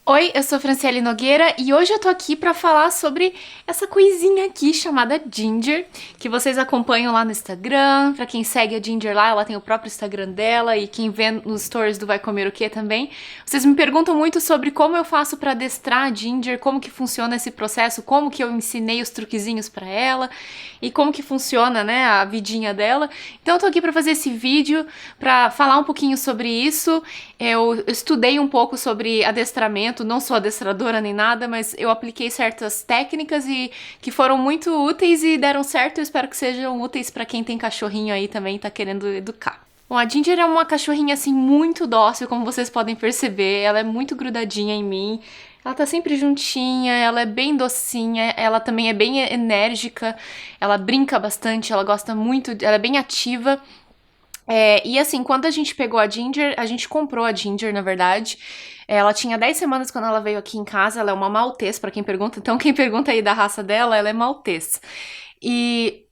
Oi, eu sou Franciele Nogueira e hoje eu tô aqui pra falar sobre essa coisinha aqui chamada Ginger, que vocês acompanham lá no Instagram. Pra quem segue a Ginger lá, ela tem o próprio Instagram dela, e quem vê nos stories do Vai Comer o Quê também. Vocês me perguntam muito sobre como eu faço pra adestrar a Ginger, como que funciona esse processo, como que eu ensinei os truquezinhos pra ela e como que funciona, né, a vidinha dela. Então eu tô aqui pra fazer esse vídeo, pra falar um pouquinho sobre isso. Eu estudei um pouco sobre adestramento, não sou adestradora nem nada, mas eu apliquei certas técnicas e que foram muito úteis e deram certo. Eu espero que sejam úteis para quem tem cachorrinho aí também e tá querendo educar. Bom, a Ginger é uma cachorrinha assim muito dócil, como vocês podem perceber. Ela é muito grudadinha em mim. Ela tá sempre juntinha, ela é bem docinha, ela também é bem enérgica, ela brinca bastante, ela gosta muito, ela é bem ativa. E assim, quando a gente pegou a Ginger, a gente comprou a Ginger, na verdade. Ela tinha 10 semanas quando ela veio aqui em casa, ela é uma maltês, pra quem pergunta. Então, quem pergunta aí da raça dela, ela é maltês. E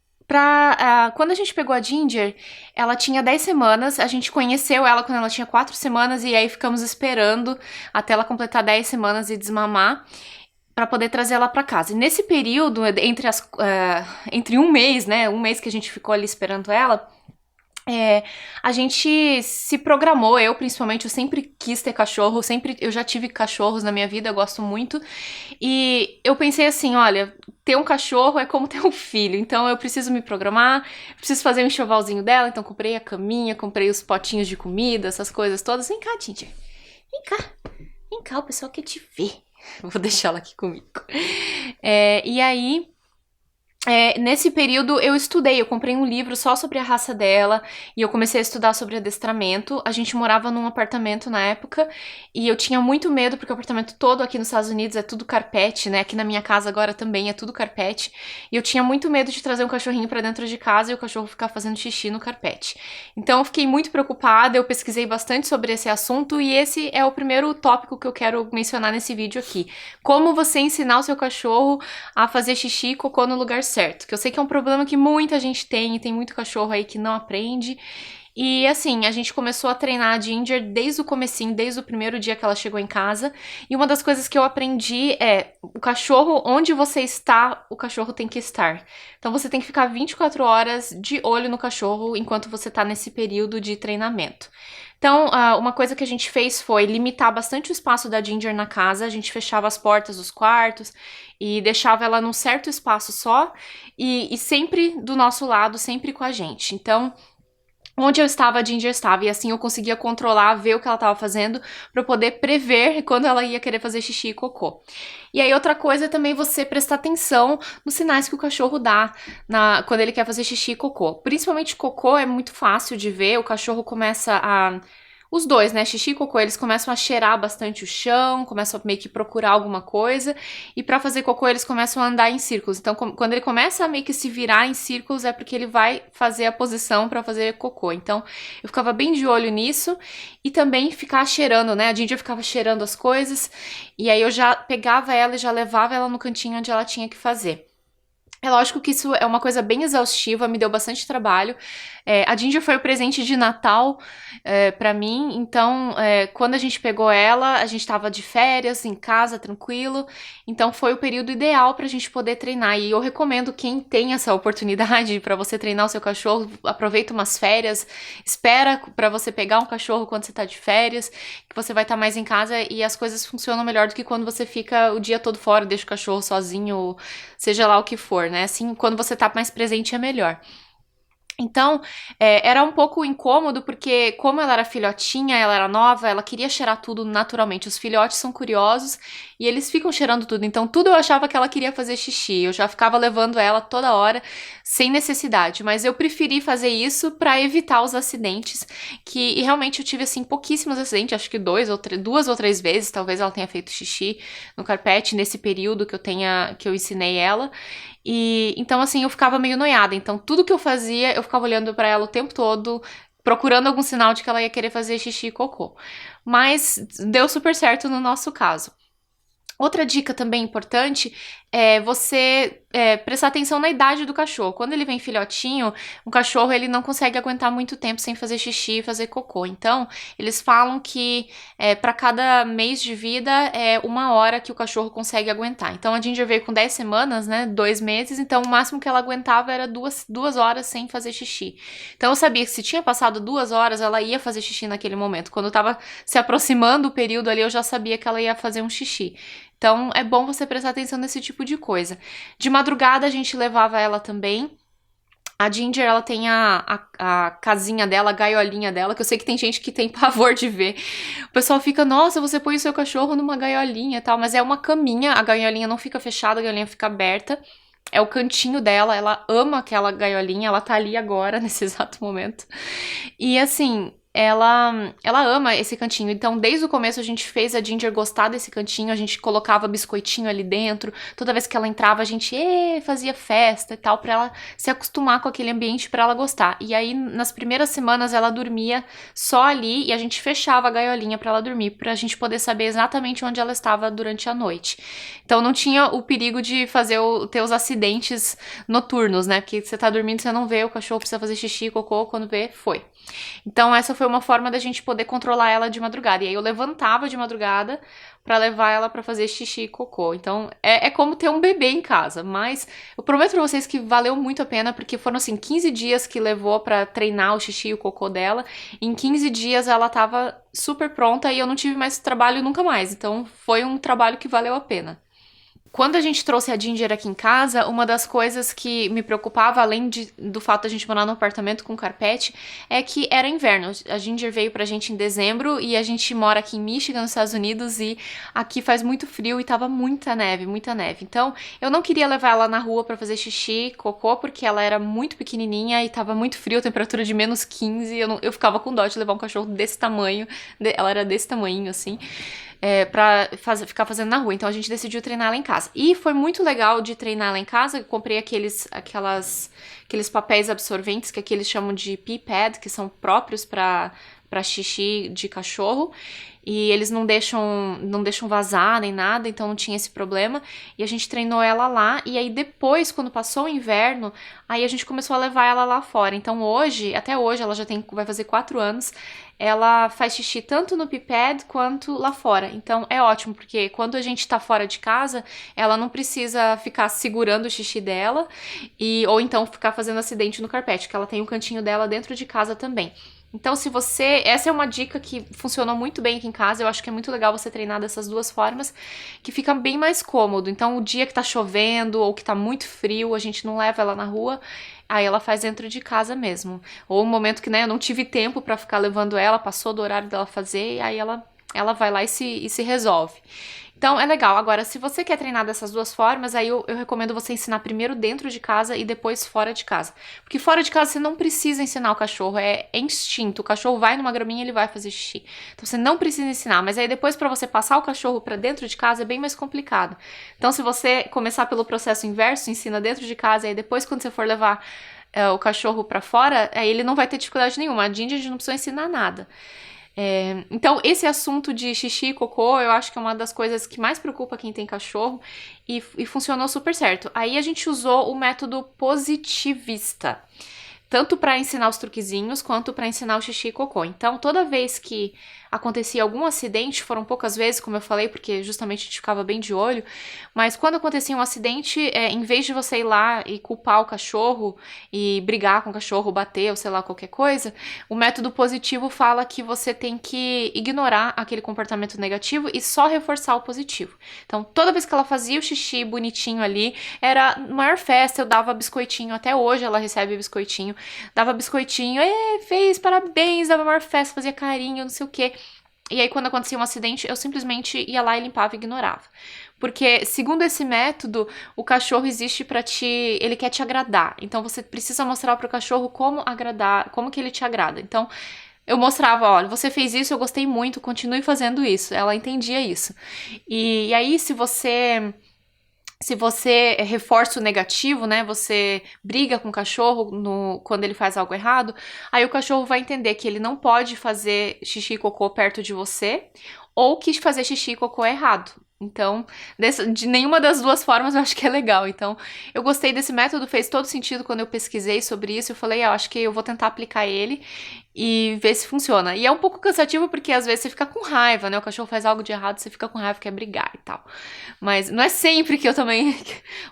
quando a gente pegou a Ginger, ela tinha 10 semanas, a gente conheceu ela quando ela tinha 4 semanas, e aí ficamos esperando até ela completar 10 semanas e desmamar, pra poder trazer ela pra casa. E nesse período, entre um mês, né, um mês que a gente ficou ali esperando ela, a gente se programou, eu principalmente, eu sempre quis ter cachorro, eu já tive cachorros na minha vida, eu gosto muito, e eu pensei assim, olha, ter um cachorro é como ter um filho, então eu preciso me programar, preciso fazer um enxovalzinho dela, então comprei a caminha, comprei os potinhos de comida, essas coisas todas. Vem cá, Ginger, vem cá, o pessoal quer te ver. Vou deixar ela aqui comigo. E aí, nesse período eu estudei, eu comprei um livro só sobre a raça dela e eu comecei a estudar sobre adestramento. A gente morava num apartamento na época e eu tinha muito medo porque o apartamento todo aqui nos Estados Unidos é tudo carpete, né? Aqui na minha casa agora também é tudo carpete. E eu tinha muito medo de trazer um cachorrinho pra dentro de casa e o cachorro ficar fazendo xixi no carpete. Então eu fiquei muito preocupada, eu pesquisei bastante sobre esse assunto e esse é o primeiro tópico que eu quero mencionar nesse vídeo aqui. Como você ensinar o seu cachorro a fazer xixi e cocô no lugar certo, que eu sei que é um problema que muita gente tem, e tem muito cachorro aí que não aprende. E assim, a gente começou a treinar a Ginger desde o comecinho, desde o primeiro dia que ela chegou em casa. E uma das coisas que eu aprendi é, o cachorro, onde você está, o cachorro tem que estar. Então você tem que ficar 24 horas de olho no cachorro enquanto você tá nesse período de treinamento. Então, uma coisa que a gente fez foi limitar bastante o espaço da Ginger na casa. A gente fechava as portas dos quartos e deixava ela num certo espaço só e sempre do nosso lado, sempre com a gente. Então, onde eu estava, a Ginger estava, e assim eu conseguia controlar, ver o que ela estava fazendo, para eu poder prever quando ela ia querer fazer xixi e cocô. E aí outra coisa é também você prestar atenção nos sinais que o cachorro dá quando ele quer fazer xixi e cocô. Principalmente cocô é muito fácil de ver, o cachorro começa a... Os dois, né, xixi e cocô, eles começam a cheirar bastante o chão, começam a meio que procurar alguma coisa, e pra fazer cocô eles começam a andar em círculos. Então, quando ele começa a meio que se virar em círculos, é porque ele vai fazer a posição pra fazer cocô. Então, eu ficava bem de olho nisso, e também ficar cheirando, né, a Ginger ficava cheirando as coisas, e aí eu já pegava ela e já levava ela no cantinho onde ela tinha que fazer. É lógico que isso é uma coisa bem exaustiva, me deu bastante trabalho. A Ginger foi o presente de Natal pra mim, então quando a gente pegou ela, a gente tava de férias, em casa, tranquilo, então foi o período ideal pra gente poder treinar. E eu recomendo quem tem essa oportunidade pra você treinar o seu cachorro, aproveita umas férias, espera pra você pegar um cachorro quando você tá de férias, que você vai estar mais em casa e as coisas funcionam melhor do que quando você fica o dia todo fora, deixa o cachorro sozinho, seja lá o que for, né? Assim, quando você tá mais presente é melhor. Então, era um pouco incômodo, porque como ela era filhotinha, ela era nova, ela queria cheirar tudo naturalmente. Os filhotes são curiosos e eles ficam cheirando tudo. Então, tudo eu achava que ela queria fazer xixi. Eu já ficava levando ela toda hora, sem necessidade. Mas eu preferi fazer isso pra evitar os acidentes, e realmente eu tive, assim, pouquíssimos acidentes. Acho que duas ou três vezes, talvez ela tenha feito xixi no carpete, nesse período que eu ensinei ela. E então, assim, eu ficava meio noiada. Então, tudo que eu fazia, eu ficava olhando pra ela o tempo todo, procurando algum sinal de que ela ia querer fazer xixi e cocô. Mas deu super certo no nosso caso. Outra dica também importante você prestar atenção na idade do cachorro. Quando ele vem filhotinho, o cachorro ele não consegue aguentar muito tempo sem fazer xixi e fazer cocô. Então, eles falam que para cada mês de vida é 1 hora que o cachorro consegue aguentar. Então, a Ginger veio com 10 semanas, né? 2 meses. Então, o máximo que ela aguentava era 2 horas sem fazer xixi. Então, eu sabia que se tinha passado 2 horas, ela ia fazer xixi naquele momento. Quando tava se aproximando o período ali, eu já sabia que ela ia fazer um xixi. Então, é bom você prestar atenção nesse tipo de coisa. De madrugada, a gente levava ela também. A Ginger, ela tem a casinha dela, a gaiolinha dela, que eu sei que tem gente que tem pavor de ver. O pessoal fica, nossa, você põe o seu cachorro numa gaiolinha e tal, mas é uma caminha, a gaiolinha não fica fechada, a gaiolinha fica aberta. É o cantinho dela, ela ama aquela gaiolinha, ela tá ali agora, nesse exato momento. E assim, ela ama esse cantinho. Então, desde o começo, a gente fez a Ginger gostar desse cantinho. A gente colocava biscoitinho ali dentro. Toda vez que ela entrava, a gente fazia festa e tal, pra ela se acostumar com aquele ambiente, pra ela gostar. E aí, nas primeiras semanas, ela dormia só ali e a gente fechava a gaiolinha pra ela dormir, pra gente poder saber exatamente onde ela estava durante a noite. Então, não tinha o perigo de ter os acidentes noturnos, né? Porque você tá dormindo, você não vê, o cachorro precisa fazer xixi, cocô, quando vê, foi. Então, essa foi uma forma da gente poder controlar ela de madrugada. E aí eu levantava de madrugada pra levar ela pra fazer xixi e cocô. Então, é como ter um bebê em casa. Mas eu prometo pra vocês que valeu muito a pena, porque foram, assim, 15 dias que levou pra treinar o xixi e o cocô dela. Em 15 dias ela tava super pronta e eu não tive mais trabalho nunca mais. Então, foi um trabalho que valeu a pena. Quando a gente trouxe a Ginger aqui em casa, uma das coisas que me preocupava, além do fato de a gente morar num apartamento com carpete, é que era inverno. A Ginger veio pra gente em dezembro e a gente mora aqui em Michigan, nos Estados Unidos, e aqui faz muito frio e tava muita neve, muita neve. Então, eu não queria levar ela na rua pra fazer xixi, cocô, porque ela era muito pequenininha e tava muito frio, temperatura de -15, eu ficava com dó de levar um cachorro desse tamanho, ela era desse tamanho, assim, pra ficar fazendo na rua. Então a gente decidiu treinar ela em casa. E foi muito legal de treinar ela em casa. Eu comprei aqueles papéis absorventes que aqui eles chamam de pee pad, que são próprios para xixi de cachorro. E eles não deixam vazar nem nada, então não tinha esse problema. E a gente treinou ela lá, e aí depois, quando passou o inverno, aí a gente começou a levar ela lá fora. Então hoje, até hoje, ela já vai fazer 4 anos, ela faz xixi tanto no pee-pad quanto lá fora. Então é ótimo, porque quando a gente tá fora de casa, ela não precisa ficar segurando o xixi dela, ou então ficar fazendo acidente no carpete, que ela tem um cantinho dela dentro de casa também. Então, essa é uma dica que funcionou muito bem aqui em casa. Eu acho que é muito legal você treinar dessas duas formas, que fica bem mais cômodo. Então, o dia que tá chovendo ou que tá muito frio, a gente não leva ela na rua, aí ela faz dentro de casa mesmo. Ou um momento que, né, eu não tive tempo pra ficar levando ela, passou do horário dela fazer, e aí ela vai lá e se resolve. Então, é legal. Agora, se você quer treinar dessas duas formas, aí eu recomendo você ensinar primeiro dentro de casa e depois fora de casa. Porque fora de casa você não precisa ensinar o cachorro, é instinto. O cachorro vai numa graminha e ele vai fazer xixi. Então, você não precisa ensinar. Mas aí depois, pra você passar o cachorro pra dentro de casa, é bem mais complicado. Então, se você começar pelo processo inverso, ensina dentro de casa, e aí depois, quando você for levar o cachorro pra fora, aí ele não vai ter dificuldade nenhuma. A Ginger não precisa ensinar nada. Então, esse assunto de xixi e cocô, eu acho que é uma das coisas que mais preocupa quem tem cachorro, e funcionou super certo. Aí a gente usou o método positivista, tanto para ensinar os truquezinhos, quanto para ensinar o xixi e cocô. Então, toda vez que acontecia algum acidente, foram poucas vezes, como eu falei, porque justamente a gente ficava bem de olho, mas quando acontecia um acidente, em vez de você ir lá e culpar o cachorro e brigar com o cachorro, bater ou sei lá, qualquer coisa, o método positivo fala que você tem que ignorar aquele comportamento negativo e só reforçar o positivo. Então, toda vez que ela fazia o xixi bonitinho ali, era maior festa, eu dava biscoitinho, até hoje ela recebe biscoitinho, dava biscoitinho, fez, parabéns, dava maior festa, fazia carinho, não sei o quê. E aí, quando acontecia um acidente, eu simplesmente ia lá e limpava e ignorava. Porque, segundo esse método, o cachorro existe ele quer te agradar. Então, você precisa mostrar pro cachorro como que ele te agrada. Então, eu mostrava, olha, você fez isso, eu gostei muito, continue fazendo isso. Ela entendia isso. E aí, se você reforça o negativo, né, você briga com o cachorro quando ele faz algo errado, aí o cachorro vai entender que ele não pode fazer xixi e cocô perto de você, ou que fazer xixi e cocô é errado. Então, de nenhuma das duas formas eu acho que é legal. Então, eu gostei desse método, fez todo sentido quando eu pesquisei sobre isso. Eu falei, eu acho que eu vou tentar aplicar ele e ver se funciona. E é um pouco cansativo porque às vezes você fica com raiva, né? O cachorro faz algo de errado, você fica com raiva, quer brigar e tal. Mas não é sempre que eu também...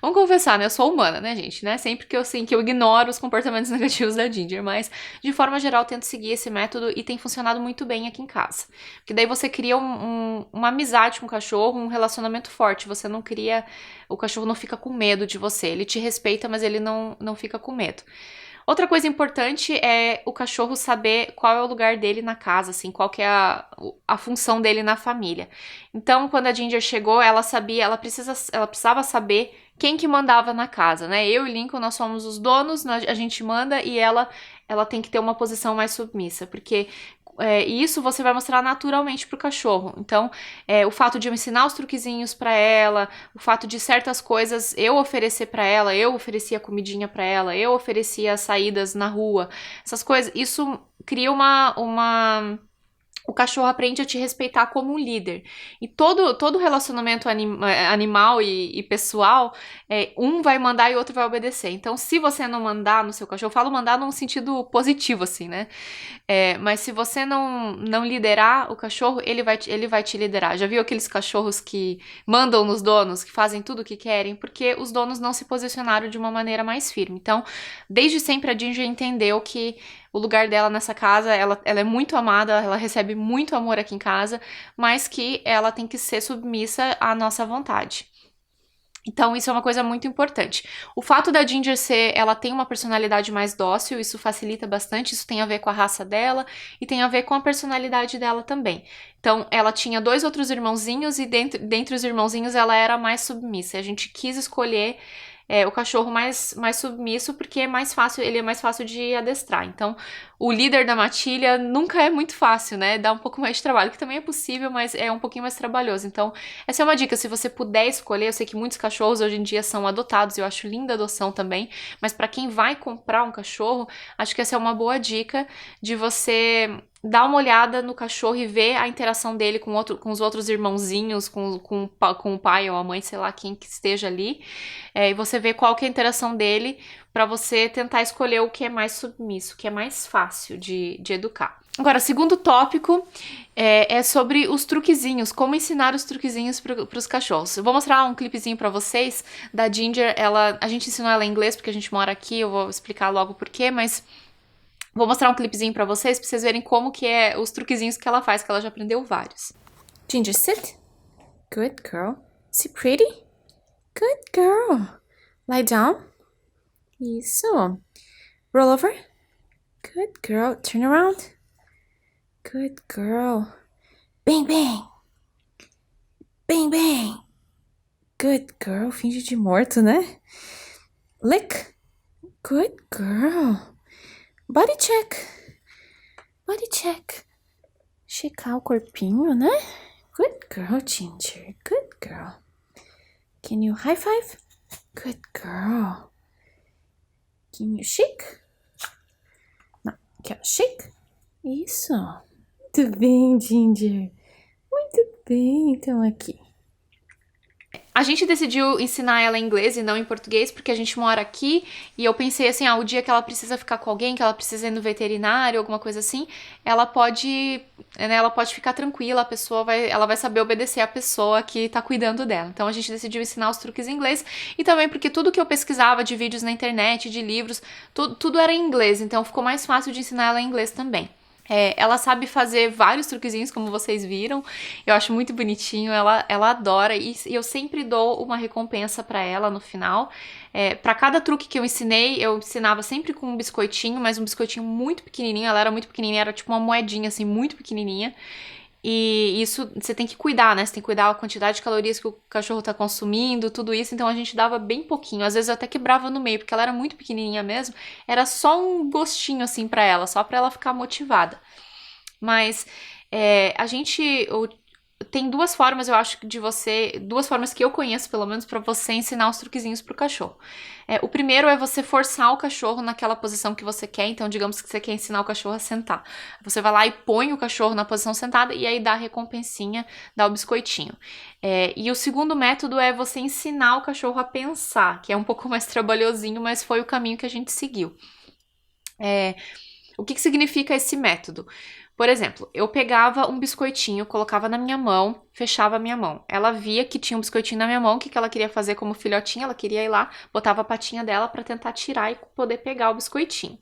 Vamos confessar, né? Eu sou humana, né, gente? Não é sempre que eu ignoro os comportamentos negativos da Ginger, mas de forma geral eu tento seguir esse método e tem funcionado muito bem aqui em casa. Porque daí você cria uma amizade com o cachorro, um relacionamento forte. Você não cria... O cachorro não fica com medo de você. Ele te respeita, mas ele não fica com medo. Outra coisa importante é o cachorro saber qual é o lugar dele na casa, assim, qual que é a função dele na família. Então, quando a Ginger chegou, ela precisava saber quem que mandava na casa, né? Eu e Lincoln, nós somos os donos, a gente manda e ela tem que ter uma posição mais submissa, porque isso você vai mostrar naturalmente pro cachorro. Então, o fato de eu ensinar os truquezinhos pra ela, o fato de certas coisas eu oferecer pra ela, eu oferecia comidinha pra ela, eu oferecia saídas na rua, essas coisas, isso cria o cachorro aprende a te respeitar como um líder. E todo relacionamento animal e pessoal, um vai mandar e o outro vai obedecer. Então, se você não mandar no seu cachorro, eu falo mandar num sentido positivo, assim, né? Mas se você não liderar o cachorro, ele vai te liderar. Já viu aqueles cachorros que mandam nos donos, que fazem tudo o que querem? Porque os donos não se posicionaram de uma maneira mais firme. Então, desde sempre a Ginger entendeu que o lugar dela nessa casa, ela é muito amada, ela recebe muito amor aqui em casa, mas que ela tem que ser submissa à nossa vontade. Então, isso é uma coisa muito importante. O fato da Ginger ela tem uma personalidade mais dócil, isso facilita bastante, isso tem a ver com a raça dela e tem a ver com a personalidade dela também. Então, ela tinha 2 outros irmãozinhos e dentre os irmãozinhos ela era mais submissa. A gente quis escolher o cachorro mais submisso porque ele é mais fácil de adestrar. Então, o líder da matilha nunca é muito fácil, né? Dá um pouco mais de trabalho, que também é possível, mas é um pouquinho mais trabalhoso. Então, essa é uma dica, se você puder escolher, eu sei que muitos cachorros hoje em dia são adotados, eu acho linda a adoção também, mas para quem vai comprar um cachorro, acho que essa é uma boa dica de você dar uma olhada no cachorro e ver a interação dele com os outros irmãozinhos, com o pai ou a mãe, sei lá, quem que esteja ali, e você vê qual que é a interação dele para você tentar escolher o que é mais submisso, o que é mais fácil de educar. Agora, segundo tópico é sobre os truquezinhos, como ensinar os truquezinhos para os cachorros. Eu vou mostrar um clipezinho para vocês da Ginger, a gente ensinou ela em inglês porque a gente mora aqui, eu vou explicar logo por quê, mas vou mostrar um clipezinho pra vocês verem como que é os truquezinhos que ela faz, que ela já aprendeu vários. Ginger, sit. Good girl. Sit pretty. Good girl. Lie down. Isso. Roll over. Good girl. Turn around. Good girl. Bang, bang. Bang, bang. Good girl. Finge de morto, né? Lick. Good girl. Body check. Body check. Checar o corpinho, né? Good girl, Ginger. Good girl. Can you high five? Good girl. Can you shake? Não, aqui, ó. Shake. Isso. Muito bem, Ginger. Muito bem. Então, aqui. A gente decidiu ensinar ela em inglês e não em português, porque a gente mora aqui e eu pensei assim, o dia que ela precisa ficar com alguém, que ela precisa ir no veterinário, alguma coisa assim, ela pode ficar tranquila, ela vai saber obedecer a pessoa que tá cuidando dela. Então a gente decidiu ensinar os truques em inglês e também porque tudo que eu pesquisava de vídeos na internet, de livros, tudo era em inglês, então ficou mais fácil de ensinar ela em inglês também. Ela sabe fazer vários truquezinhos, como vocês viram. Eu acho muito bonitinho, ela adora. E eu sempre dou uma recompensa pra ela no final. Pra cada truque que eu ensinava sempre com um biscoitinho, mas um biscoitinho muito pequenininho. Ela era muito pequenininha, era tipo uma moedinha assim, muito pequenininha. E isso você tem que cuidar, né? Você tem que cuidar da quantidade de calorias que o cachorro tá consumindo, tudo isso. Então a gente dava bem pouquinho. Às vezes eu até quebrava no meio, porque ela era muito pequenininha mesmo. Era só um gostinho assim pra ela, só pra ela ficar motivada. Mas tem duas formas, eu acho, duas formas que eu conheço, pelo menos, pra você ensinar os truquezinhos pro cachorro. O primeiro é você forçar o cachorro naquela posição que você quer, então digamos que você quer ensinar o cachorro a sentar. Você vai lá e põe o cachorro na posição sentada e aí dá a recompensinha, dá o biscoitinho. E o segundo método é você ensinar o cachorro a pensar, que é um pouco mais trabalhosinho, mas foi o caminho que a gente seguiu. O que significa esse método? Por exemplo, eu pegava um biscoitinho, colocava na minha mão, fechava a minha mão. Ela via que tinha um biscoitinho na minha mão, o que ela queria fazer como filhotinha? Ela queria ir lá, botava a patinha dela para tentar tirar e poder pegar o biscoitinho.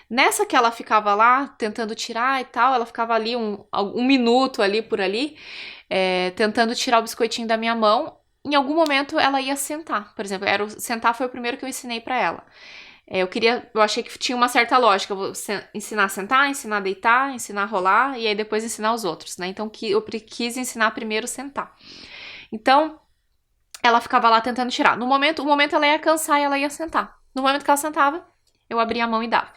Nessa que ela ficava lá, tentando tirar e tal, ela ficava ali um minuto ali por ali, tentando tirar o biscoitinho da minha mão. Em algum momento ela ia sentar, por exemplo, sentar foi o primeiro que eu ensinei para ela. Eu achei que tinha uma certa lógica, eu vou ensinar a sentar, ensinar a deitar, ensinar a rolar e aí depois ensinar os outros, né? Então eu quis ensinar primeiro sentar. Então, ela ficava lá tentando tirar. O momento ela ia cansar e ela ia sentar. No momento que ela sentava, eu abria a mão e dava.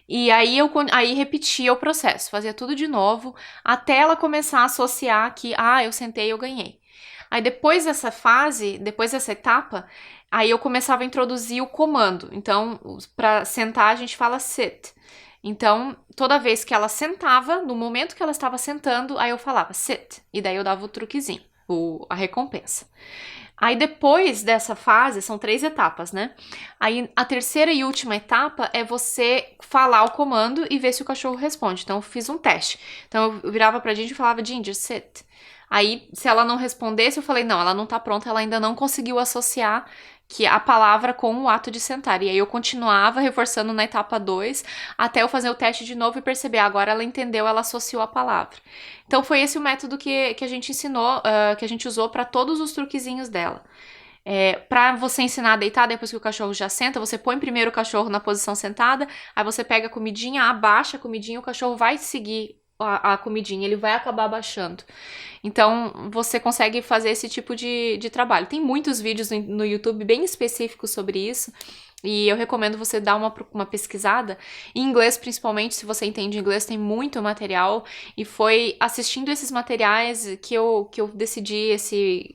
E aí aí repetia o processo, fazia tudo de novo, até ela começar a associar que, eu sentei, eu ganhei. Aí depois dessa fase, depois dessa etapa, aí eu começava a introduzir o comando. Então, para sentar, a gente fala sit. Então, toda vez que ela sentava, no momento que ela estava sentando, aí eu falava sit. E daí eu dava o truquezinho, a recompensa. Aí depois dessa fase, são 3 etapas, né? Aí a terceira e última etapa é você falar o comando e ver se o cachorro responde. Então eu fiz um teste. Então eu virava pra Ginger e falava, Ginger, sit. Aí, se ela não respondesse, eu falei, não, ela não tá pronta, ela ainda não conseguiu associar a palavra com o ato de sentar. E aí eu continuava reforçando na etapa 2, até eu fazer o teste de novo e perceber, agora ela entendeu, ela associou a palavra. Então foi esse o método que a gente ensinou, que a gente usou para todos os truquezinhos dela. Para você ensinar a deitar depois que o cachorro já senta, você põe primeiro o cachorro na posição sentada, aí você pega a comidinha, abaixa a comidinha, o cachorro vai seguir a comidinha, ele vai acabar abaixando. Então, você consegue fazer esse tipo de trabalho. Tem muitos vídeos no YouTube bem específicos sobre isso. E eu recomendo você dar uma pesquisada. Em inglês, principalmente, se você entende inglês, tem muito material. E foi assistindo esses materiais que eu decidi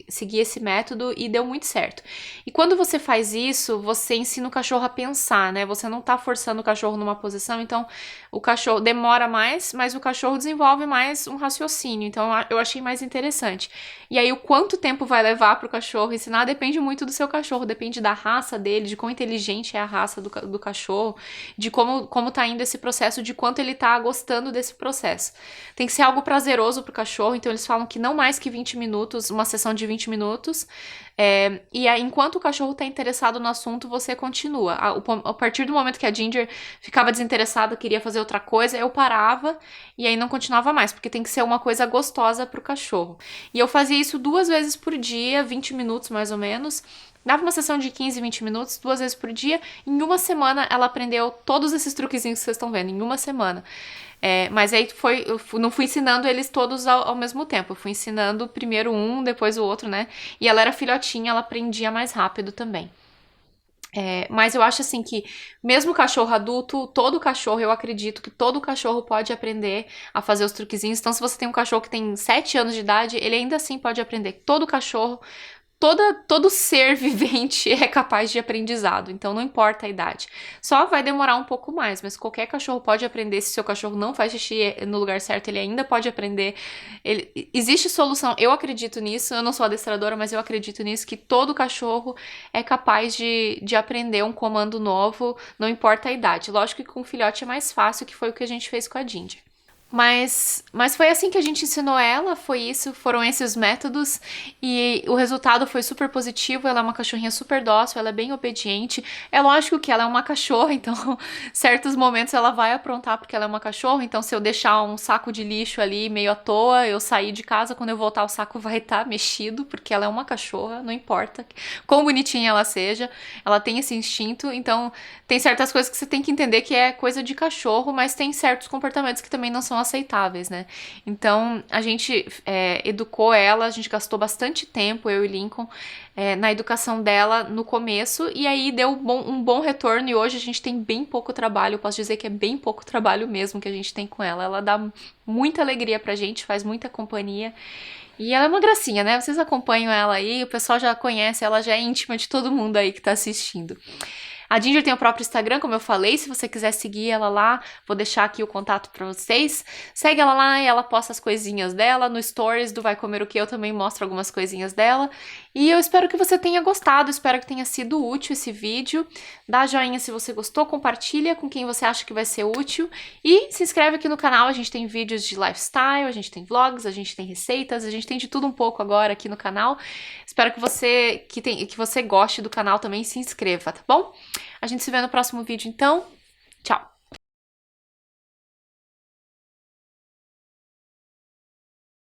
seguir esse método e deu muito certo. E quando você faz isso, você ensina o cachorro a pensar, né? Você não tá forçando o cachorro numa posição, então o cachorro demora mais, mas o cachorro desenvolve mais um raciocínio. Então eu achei mais interessante. E aí o quanto tempo vai levar pro cachorro ensinar depende muito do seu cachorro, depende da raça dele, de quão inteligente é a raça do cachorro, de como tá indo esse processo, de quanto ele tá gostando desse processo. Tem que ser algo prazeroso pro cachorro, então eles falam que não mais que 20 minutos, uma sessão de 20 minutos, e aí, enquanto o cachorro tá interessado no assunto, você continua. A partir do momento que a Ginger ficava desinteressada, queria fazer outra coisa, eu parava e aí não continuava mais, porque tem que ser uma coisa gostosa pro cachorro. E eu fazia isso 2 vezes por dia, 20 minutos mais ou menos. Dava uma sessão de 15, 20 minutos, 2 vezes por dia. Em uma semana, ela aprendeu todos esses truquezinhos que vocês estão vendo. Em uma semana. Mas aí eu não fui ensinando eles todos ao mesmo tempo. Eu fui ensinando primeiro um, depois o outro, né? E ela era filhotinha, ela aprendia mais rápido também. Mas eu acho assim que, mesmo cachorro adulto, todo cachorro, eu acredito que todo cachorro pode aprender a fazer os truquezinhos. Então, se você tem um cachorro que tem 7 anos de idade, ele ainda assim pode aprender. Todo cachorro, todo ser vivente é capaz de aprendizado, então não importa a idade. Só vai demorar um pouco mais, mas qualquer cachorro pode aprender. Se seu cachorro não faz xixi no lugar certo, ele ainda pode aprender. Existe solução, eu acredito nisso, eu não sou adestradora, mas eu acredito nisso, que todo cachorro é capaz de aprender um comando novo, não importa a idade. Lógico que com filhote é mais fácil, que foi o que a gente fez com a Ginger. Mas foi assim que a gente ensinou ela, foram esses métodos, e o resultado foi super positivo. Ela é uma cachorrinha super dócil, ela é bem obediente. É lógico que ela é uma cachorra, então certos momentos ela vai aprontar porque ela é uma cachorra, então se eu deixar um saco de lixo ali meio à toa, eu sair de casa, quando eu voltar o saco vai estar mexido, porque ela é uma cachorra, não importa quão bonitinha ela seja, ela tem esse instinto. Então tem certas coisas que você tem que entender que é coisa de cachorro, mas tem certos comportamentos que também não são são aceitáveis, né? Então, a gente educou ela, a gente gastou bastante tempo, eu e Lincoln, na educação dela no começo, e aí deu um bom retorno, e hoje a gente tem bem pouco trabalho, eu posso dizer que é bem pouco trabalho mesmo que a gente tem com ela. Ela dá muita alegria pra gente, faz muita companhia, e ela é uma gracinha, né? Vocês acompanham ela aí, o pessoal já conhece, ela já é íntima de todo mundo aí que tá assistindo. A Ginger tem o próprio Instagram, como eu falei, se você quiser seguir ela lá, vou deixar aqui o contato pra vocês. Segue ela lá e ela posta as coisinhas dela. No Stories do Vai Comer o Que eu também mostro algumas coisinhas dela. E eu espero que você tenha gostado, espero que tenha sido útil esse vídeo. Dá joinha se você gostou, compartilha com quem você acha que vai ser útil. E se inscreve aqui no canal, a gente tem vídeos de lifestyle, a gente tem vlogs, a gente tem receitas, a gente tem de tudo um pouco agora aqui no canal. Espero que você goste do canal também, se inscreva, tá bom? A gente se vê no próximo vídeo, então.